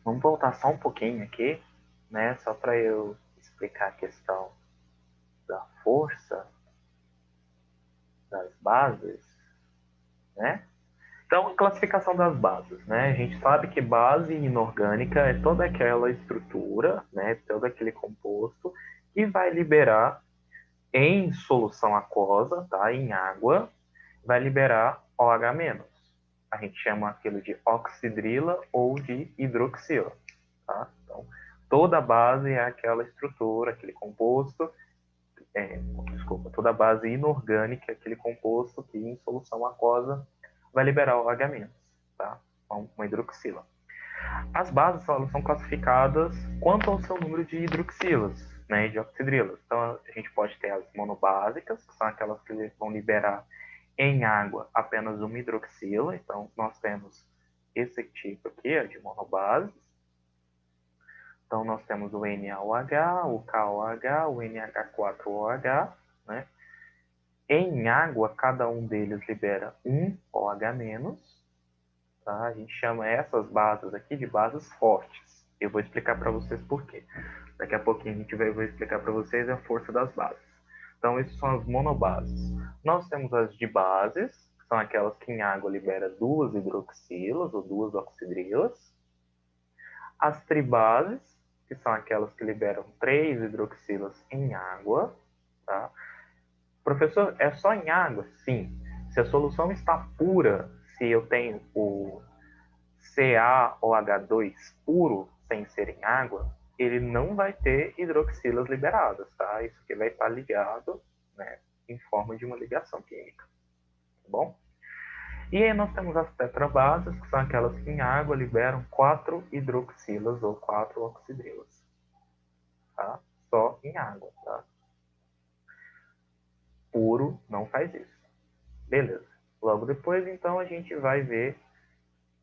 Vamos voltar só um pouquinho aqui, né? Só para eu explicar a questão da força das bases, né? Então, classificação das bases, né? A gente sabe que base inorgânica é toda aquela estrutura, né? Todo aquele composto que vai liberar em solução aquosa, tá? Em água, vai liberar OH-. A gente chama aquilo de oxidrila ou de hidroxila, tá? Então, toda base é aquela estrutura, aquele composto, desculpa, toda base inorgânica é aquele composto que em solução aquosa vai liberar OH-, tá? Uma hidroxila. As bases elas são classificadas quanto ao seu número de hidroxilas, né, de oxidrilas. Então, a gente pode ter as monobásicas, que são aquelas que vão liberar em água apenas uma hidroxila. Então, nós temos esse tipo aqui, de monobases. Então, nós temos o NaOH, o KOH, o NH4OH, né? Em água, cada um deles libera um OH-, tá? A gente chama essas bases aqui de bases fortes. Eu vou explicar para vocês por quê. Daqui a pouquinho a gente vai explicar para vocês a força das bases. Então, essas são as monobases. Nós temos as dibases, que são aquelas que em água libera duas hidroxilas ou duas oxidrilas. As tribases, que são aquelas que liberam três hidroxilas em água, tá? Professor, é só em água? Sim. Se a solução está pura, se eu tenho o CaOH2 puro, sem ser em água, ele não vai ter hidroxilas liberadas, tá? Isso aqui vai estar ligado, né, em forma de uma ligação química, tá bom? E aí nós temos as tetrabases, que são aquelas que em água liberam quatro hidroxilas ou quatro oxidrilas, tá? Só em água, tá? Puro não faz isso. Beleza. Logo depois, então, a gente vai ver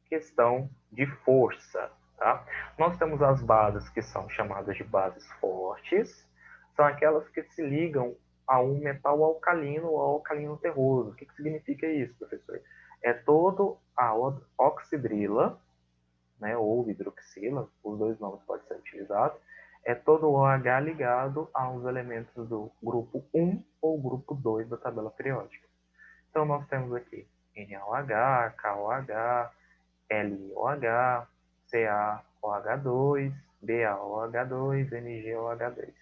questão de força, tá? Nós temos as bases que são chamadas de bases fortes, são aquelas que se ligam a um metal alcalino ou alcalino terroso. O que significa isso, professor? É todo a oxidrila, né, ou hidroxila, os dois nomes podem ser utilizados, é todo o OH ligado aos elementos do grupo 1 ou grupo 2 da tabela periódica. Então, nós temos aqui NaOH, KOH, LiOH, CaOH2, BaOH2, NgOH2.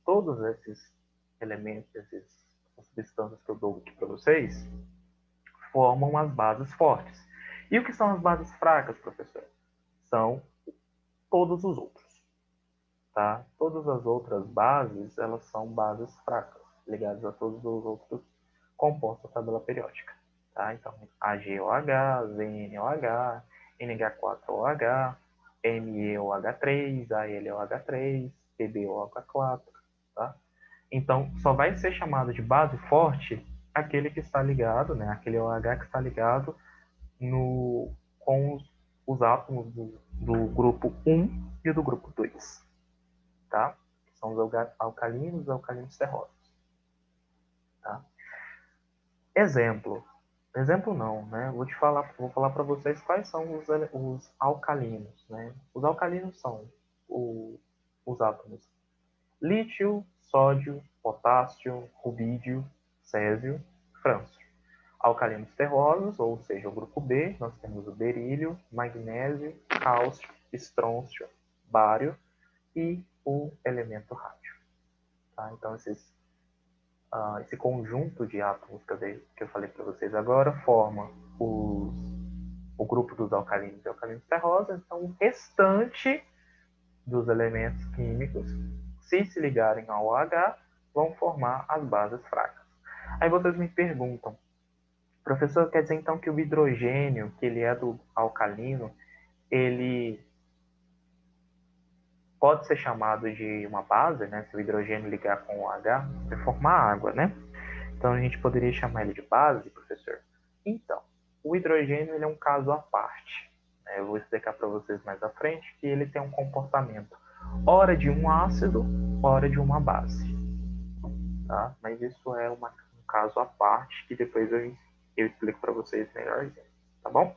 Todos esses elementos, essas substâncias que eu dou aqui para vocês, formam as bases fortes. E o que são as bases fracas, professor? São todos os outros, tá? Todas as outras bases, elas são bases fracas, ligadas a todos os outros compostos da tabela periódica, tá? Então, AgOH, ZnOH, NH4OH, MEOH3, AlOH3, PbOH4, tá? Então, só vai ser chamado de base forte aquele que está ligado, né? Aquele OH que está ligado com os átomos do grupo 1 e do grupo 2, tá? Que são os alcalinos terrosos, tá? Exemplo. Exemplo não, né? Vou falar para vocês quais são os alcalinos, né? Os alcalinos são os átomos lítio, sódio, potássio, rubídio, césio, frâncio. Alcalinos terrosos, ou seja, o grupo B, nós temos o berílio, magnésio, cálcio, estrôncio, bário e o elemento rádio. Tá? Então, esse conjunto de átomos que eu falei para vocês agora forma o grupo dos alcalinos e alcalinos terrosos. Então, o restante dos elementos químicos, se ligarem ao OH, vão formar as bases fracas. Aí vocês me perguntam, professor, quer dizer então que o hidrogênio, que ele é do alcalino, ele pode ser chamado de uma base, né? Se o hidrogênio ligar com o OH, vai formar água, né? Então a gente poderia chamar ele de base, professor? Então, o hidrogênio ele é um caso à parte. Eu vou explicar para vocês mais à frente que ele tem um comportamento ora de um ácido, ora de uma base. Tá? Mas isso é um caso à parte que depois eu explico para vocês melhorzinho. Tá bom?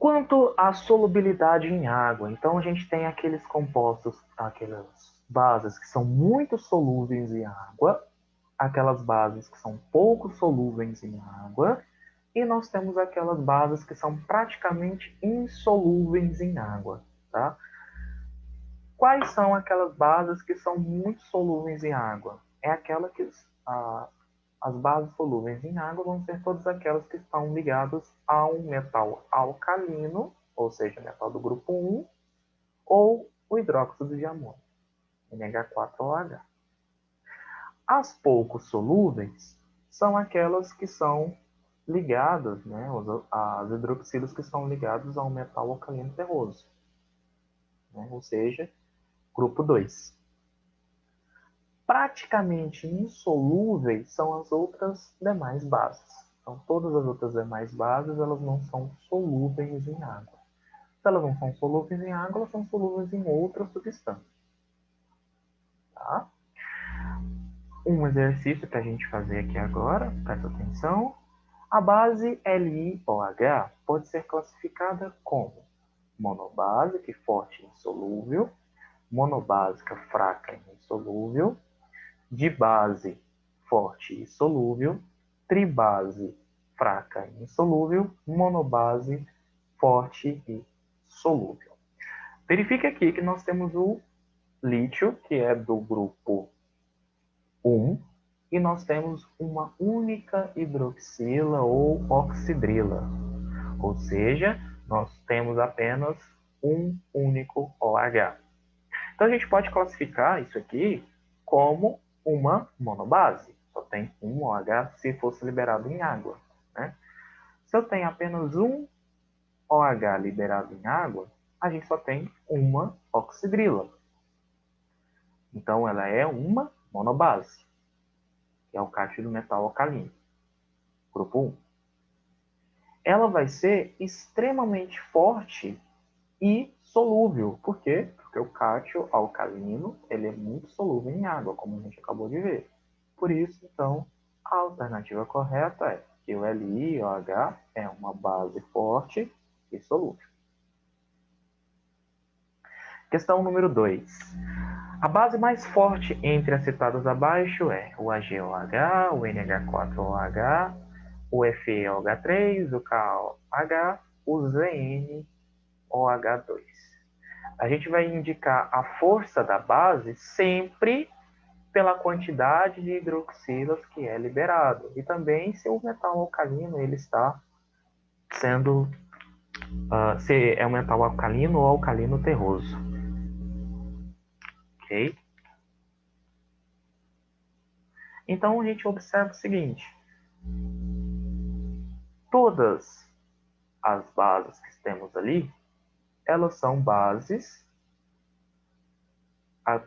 Quanto à solubilidade em água, então a gente tem aqueles compostos, aquelas bases que são muito solúveis em água, aquelas bases que são pouco solúveis em água, e nós temos aquelas bases que são praticamente insolúveis em água, tá? Quais são aquelas bases que são muito solúveis em água? É aquela que as bases solúveis em água vão ser todas aquelas que estão ligadas a um metal alcalino, ou seja, metal do grupo 1, ou o hidróxido de amônio, NH4OH. As pouco solúveis são aquelas que são ligadas, né, as hidroxilas que são ligadas ao metal alcalino terroso, né, ou seja, grupo 2. Praticamente insolúveis são as outras demais bases. Então, todas as outras demais bases, elas não são solúveis em água. Se elas não são solúveis em água, elas são solúveis em outras substâncias. Tá? Um exercício para a gente fazer aqui agora, presta atenção. A base LiOH pode ser classificada como monobásica e forte e insolúvel, monobásica fraca e insolúvel, dibase forte e solúvel, tribase fraca e insolúvel, monobase forte e solúvel. Verifique aqui que nós temos o lítio, que é do grupo 1, e nós temos uma única hidroxila ou oxidrila, ou seja, nós temos apenas um único OH. Então a gente pode classificar isso aqui como uma monobase. Só tem um OH se fosse liberado em água, né? Se eu tenho apenas um OH liberado em água, a gente só tem uma oxidrila. Então ela é uma monobase, que é o cátion do metal alcalino, grupo 1. Ela vai ser extremamente forte e solúvel. Por quê? Porque o cátion alcalino ele é muito solúvel em água, como a gente acabou de ver. Por isso, então, a alternativa correta é que o LiOH é uma base forte e solúvel. Questão número 2. A base mais forte entre as citadas abaixo é o AgOH, o NH4OH, o FeOH3, o KOH, o ZnOH2. A gente vai indicar a força da base sempre pela quantidade de hidroxilas que é liberado e também se o metal alcalino ele está sendo se é um metal alcalino ou alcalino terroso, ok? Então a gente observa o seguinte: todas as bases que temos ali, elas são bases.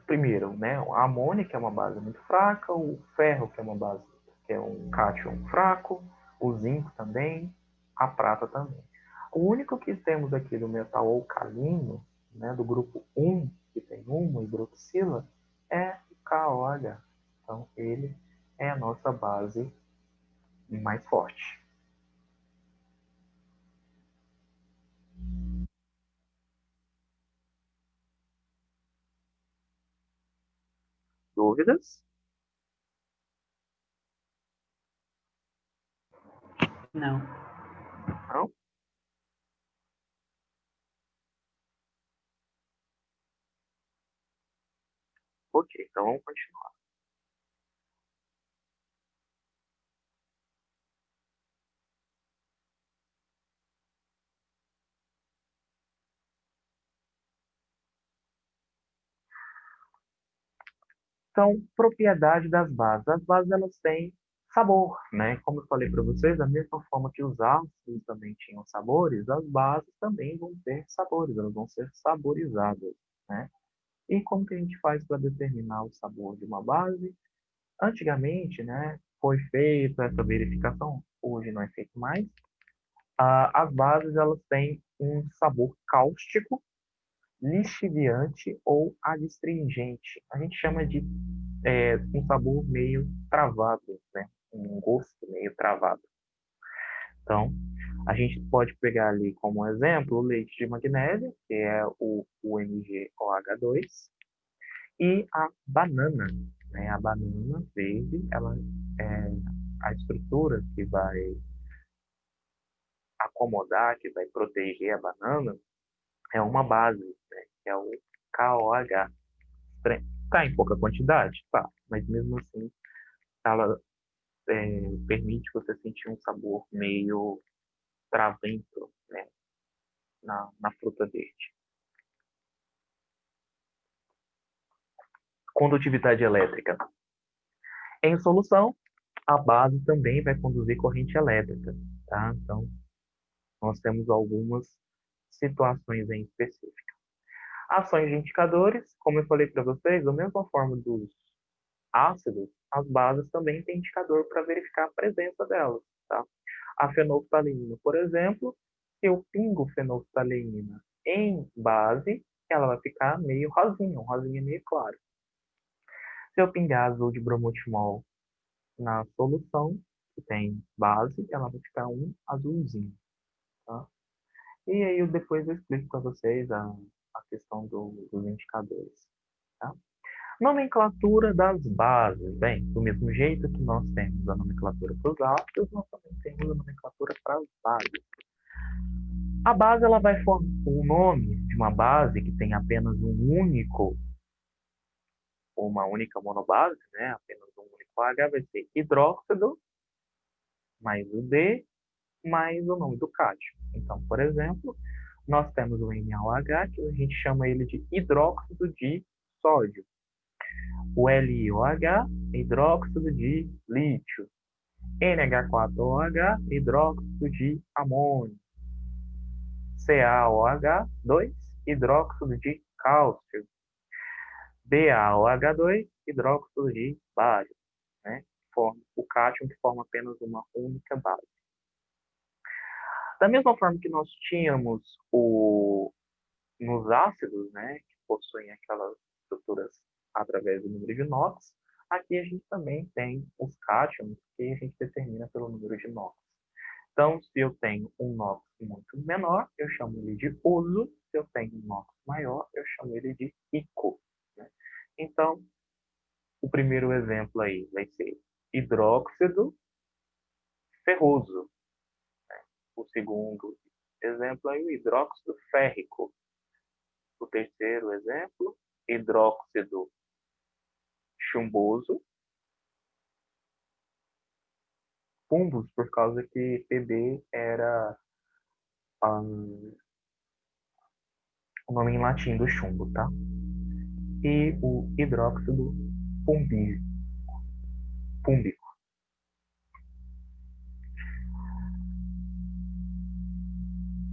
Primeiro, né, a amônia, que é uma base muito fraca, o ferro, que é uma base, que é um cátion fraco, o zinco também, a prata também. O único que temos aqui do metal alcalino, né, do grupo 1, que tem uma hidroxila, é o KOH. Então, ele é a nossa base mais forte. Dúvidas? Não. Não? Ok, então vamos continuar. Então, propriedade das bases. As bases elas têm sabor, né? Como eu falei para vocês, da mesma forma que os ácidos também tinham sabores, as bases também vão ter sabores, elas vão ser saborizadas, né? E como que a gente faz para determinar o sabor de uma base? Antigamente, né, foi feita essa verificação, hoje não é feito mais. As bases elas têm um sabor cáustico, lixiviante ou adstringente. A gente chama de um sabor meio travado, né? Um gosto meio travado. Então, A gente pode pegar ali como exemplo o leite de magnésio, que é o MgOH2, e a banana, né? A banana verde, ela é a estrutura que vai acomodar, que vai proteger a banana, é uma base, né? Que é o KOH. Tá em pouca quantidade? Tá, mas mesmo assim ela permite você sentir um sabor meio travento, né, na fruta verde. Condutividade elétrica. Em solução, a base também vai conduzir corrente elétrica, tá? Então, nós temos algumas situações em específico. Ações de indicadores, como eu falei para vocês, da mesma forma dos ácidos, as bases também têm indicador para verificar a presença delas, tá? A fenolftaleína, por exemplo, se eu pingo fenolftaleína em base, ela vai ficar meio rosinha, um rosinha meio claro. Se eu pingar azul de bromotimol na solução, que tem base, ela vai ficar um azulzinho, tá? E aí eu depois eu explico para vocês a questão dos indicadores, tá? Nomenclatura das bases. Bem, do mesmo jeito que nós temos a nomenclatura para os ácidos, nós também temos a nomenclatura para as bases. A base ela vai formar o nome de uma base que tem apenas uma única monobase, né? Apenas um único H vai ser hidróxido mais o D mais o nome do cátio. Então, por exemplo, nós temos o NaOH, que a gente chama ele de hidróxido de sódio. O LiOH, hidróxido de lítio. NH4OH, hidróxido de amônio. CaOH2, hidróxido de cálcio. BaOH2, hidróxido de bário, né? O cátion que forma apenas uma única base. Da mesma forma que nós tínhamos nos ácidos, né, que possuem aquelas estruturas através do número de NOx, aqui a gente também tem os cátions que a gente determina pelo número de NOx. Então, se eu tenho um NOx muito menor, eu chamo ele de oso. Se eu tenho um NOx maior, eu chamo ele de ico, né? Então, o primeiro exemplo aí vai ser hidróxido ferroso. O segundo exemplo aí, o hidróxido férrico. O terceiro exemplo, hidróxido chumboso. Fumbus, por causa que Pb era o nome em latim do chumbo, tá? E o hidróxido púmbico.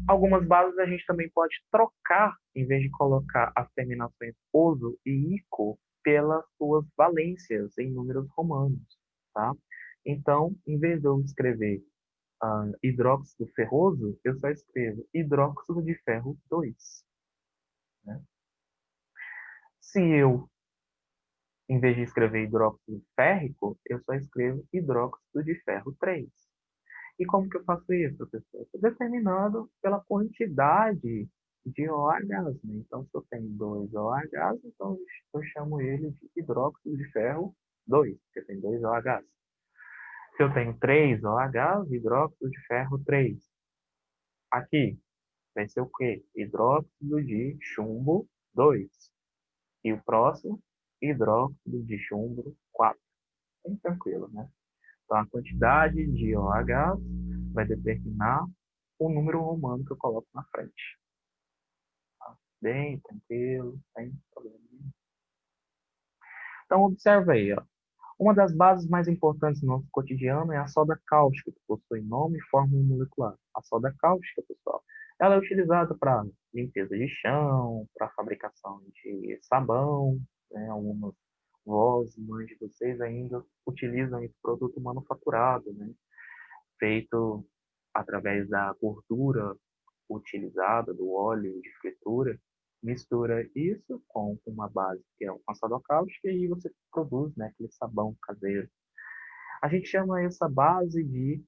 Algumas bases a gente também pode trocar, em vez de colocar as terminações oso e ico, pelas suas valências em números romanos, tá? Então, em vez de eu escrever hidróxido ferroso, eu só escrevo hidróxido de ferro 2, né? Se eu, em vez de escrever hidróxido férrico, eu só escrevo hidróxido de ferro 3. E como que eu faço isso, professor? Estou determinado pela quantidade de OHs, né? Então, se eu tenho 2 OHs, então eu chamo ele de hidróxido de ferro 2, porque tem 2 OHs. Se eu tenho 3 OHs, hidróxido de ferro 3. Aqui vai ser o quê? Hidróxido de chumbo 2. E o próximo, hidróxido de chumbo 4. Bem tranquilo, né? Então, a quantidade de OHs vai determinar o número romano que eu coloco na frente. Tá? Bem tranquilo, sem problema nenhum. Então, observa aí, ó. Uma das bases mais importantes do nosso cotidiano é a soda cáustica, que possui nome e fórmula molecular. A soda cáustica, pessoal, ela é utilizada para limpeza de chão, para fabricação de sabão, né? Algumas vós, mães de vocês ainda utilizam esse produto manufaturado, né? Feito através da gordura utilizada, do óleo de fritura, mistura isso com uma base que é uma soda cáustica e aí você produz, né, aquele sabão caseiro. A gente chama essa base de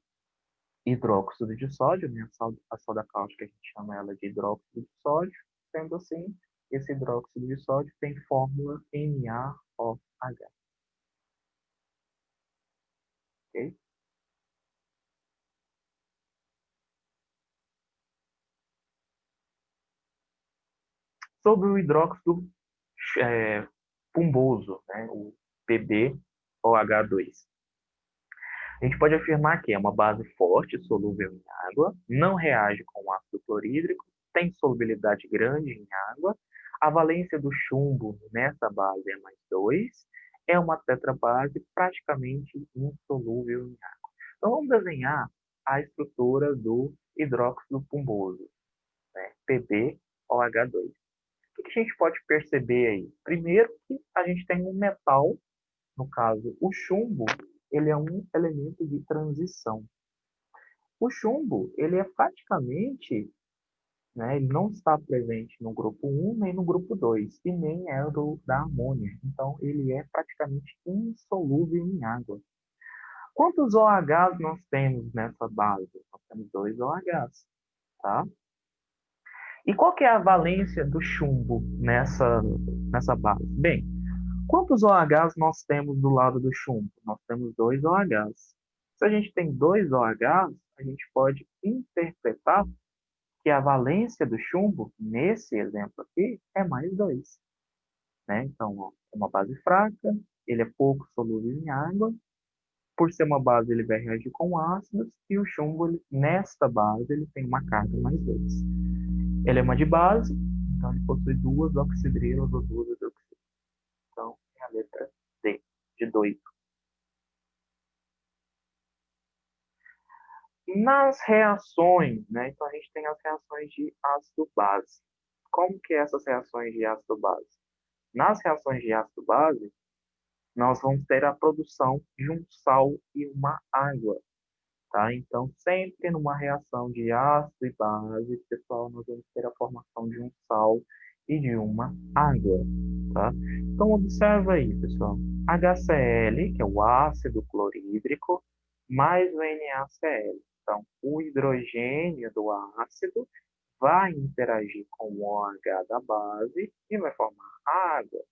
hidróxido de sódio, né? A soda cáustica a gente chama ela de hidróxido de sódio. Sendo assim, esse hidróxido de sódio tem fórmula NaOH, ok? Sobre o hidróxido é, pumboso, né? O PbOH2. A gente pode afirmar que é uma base forte, solúvel em água, não reage com ácido clorídrico, tem solubilidade grande em água, a valência do chumbo nessa base é mais 2, é uma tetrabase praticamente insolúvel em água. Então vamos desenhar a estrutura do hidróxido pumboso, né? PbOH2. O que a gente pode perceber aí? Primeiro que a gente tem um metal, no caso o chumbo, ele é um elemento de transição. O chumbo, ele é praticamente, né, ele não está presente no grupo um nem no grupo 2 e nem é da amônia. Então, ele é praticamente insolúvel em água. Quantos OHs nós temos nessa base? Nós temos dois OHs, tá? E qual que é a valência do chumbo nessa base? Bem, quantos OHs nós temos do lado do chumbo? Nós temos dois OHs. Se a gente tem dois OHs, a gente pode interpretar que a valência do chumbo, nesse exemplo aqui, é mais 2. Né? Então, ó, é uma base fraca, ele é pouco solúvel em água, por ser uma base ele vai reagir com ácidos, e o chumbo, nesta base, ele tem uma carga mais 2. Ele é uma de base, então ele possui duas oxidrilas ou duas hidroxilas. Então, é a letra D, de 2. Nas reações, né? Então a gente tem as reações de ácido-base. Como que é essas reações de ácido-base? Nas reações de ácido-base, nós vamos ter a produção de um sal e uma água, tá? Então, sempre numa reação de ácido e base, pessoal, nós vamos ter a formação de um sal e de uma água, tá? Então, observa aí, pessoal. HCl, que é o ácido clorídrico, mais o NaCl. Então, o hidrogênio do ácido vai interagir com o OH da base e vai formar água.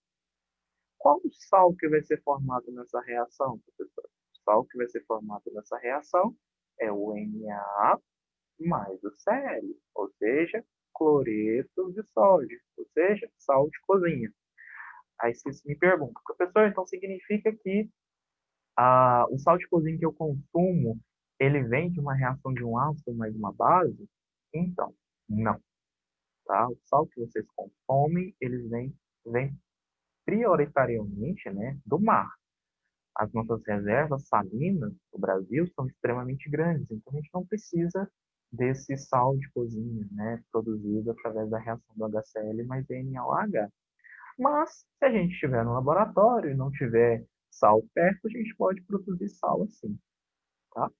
Qual o sal que vai ser formado nessa reação, professor? O sal que vai ser formado nessa reação é o Na mais o Cl, ou seja, cloreto de sódio, ou seja, sal de cozinha. Aí vocês me perguntam, professor, então significa que o sal de cozinha que eu consumo, ele vem de uma reação de um ácido mais uma base? Então, não, tá? O sal que vocês consomem, eles vêm prioritariamente, né, do mar. As nossas reservas salinas do Brasil são extremamente grandes, então a gente não precisa desse sal de cozinha, né, produzido através da reação do HCl mais NaOH. Mas, se a gente estiver no laboratório e não tiver sal perto, a gente pode produzir sal assim, tá?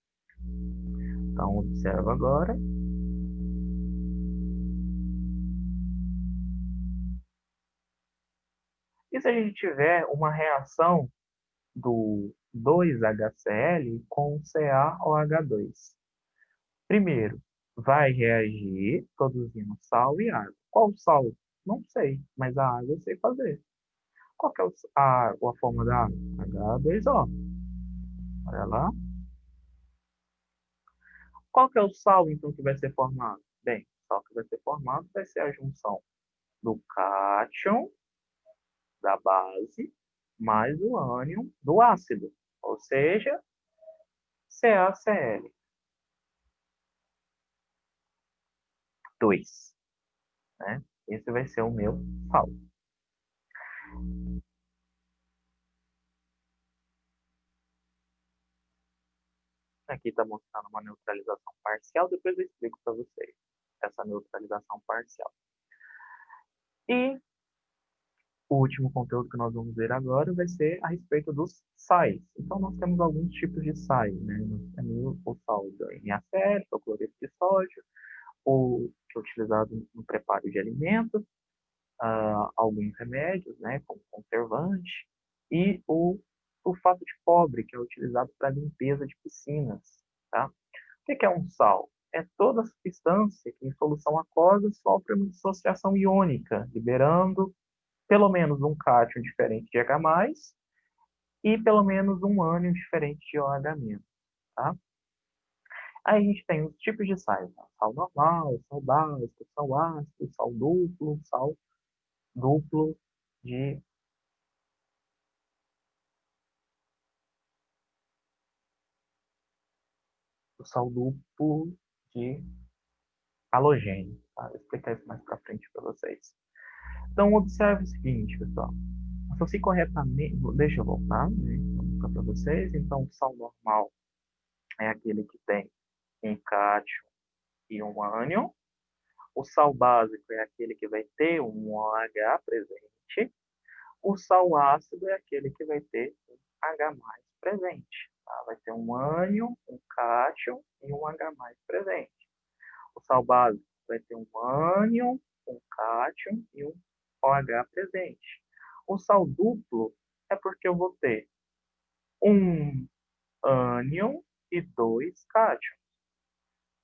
Então, observa agora. E se a gente tiver uma reação do 2HCl com CaOH2? Primeiro, vai reagir produzindo sal e água. Qual sal? Não sei, mas a água eu sei fazer. Qual que é a forma da água? H2O. Olha lá. Qual que é o sal, então, que vai ser formado? Bem, o sal que vai ser formado vai ser a junção do cátion, da base, mais o ânion do ácido. Ou seja, CaCl2. Né? Esse vai ser o meu sal. Aqui está mostrando uma neutralização parcial, depois eu explico para vocês essa neutralização parcial. E o último conteúdo que nós vamos ver agora vai ser a respeito dos sais. Então, nós temos alguns tipos de sais, né? Nós temos o sal do NaCl, o cloreto de sódio, o que é utilizado no preparo de alimentos, alguns remédios, né, como conservante, e o sulfato de cobre, que é utilizado para limpeza de piscinas, tá? O que é um sal? É toda substância que em solução aquosa sofre uma dissociação iônica, liberando pelo menos um cátion diferente de H+, e pelo menos um ânion diferente de OH-, tá? Aí a gente tem os tipos de sais, né? Sal normal, sal básico, sal ácido, sal duplo de o sal duplo de halogênio, tá? Vou explicar isso mais para frente para vocês. Então, observe o seguinte, pessoal. Associe corretamente, deixa eu voltar, né? Vou mostrar para vocês. Então, o sal normal é aquele que tem um cátion e um ânion. O sal básico é aquele que vai ter um OH presente. O sal ácido é aquele que vai ter um H+ presente. Tá? Vai ter um ânion, um cátion e um H+ presente. O sal básico vai ter um ânion, um cátion e um OH presente. O sal duplo é porque eu vou ter um ânion e dois cátions.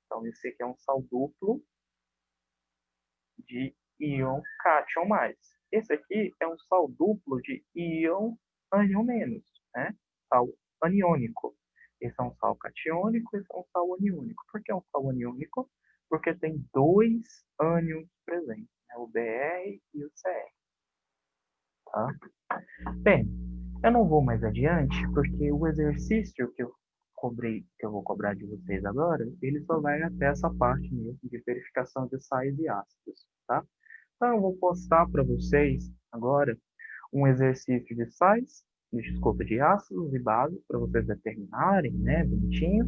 Então, esse aqui é um sal duplo de íon cátion mais. Esse aqui é um sal duplo de íon ânion menos, né? Sal aniônico. Esse é um sal catiônico, esse é um sal aniônico. Por que é um sal aniônico? Porque tem dois ânions presentes, né? O Br e o Cr. Tá? Bem, eu não vou mais adiante, porque o exercício que eu vou cobrar de vocês agora, ele só vai até essa parte mesmo de verificação de sais e ácidos, tá? Então, eu vou postar para vocês agora um exercício de sais, desculpa, de ácidos e bases, para vocês determinarem, né, bonitinho.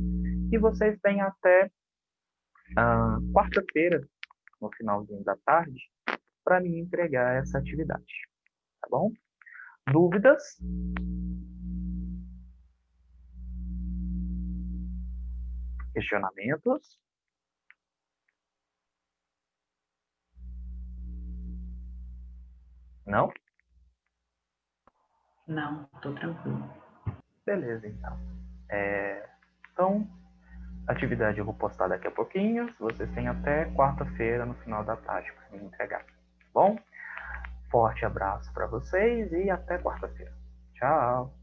E vocês têm até quarta-feira, no finalzinho da tarde, para me entregar essa atividade, tá bom? Dúvidas? Questionamentos? Não? Não, tô tranquilo. Beleza, então. Então, a atividade eu vou postar daqui a pouquinho. Vocês têm até quarta-feira, no final da tarde, para me entregar. Tá bom? Forte abraço para vocês e até quarta-feira. Tchau!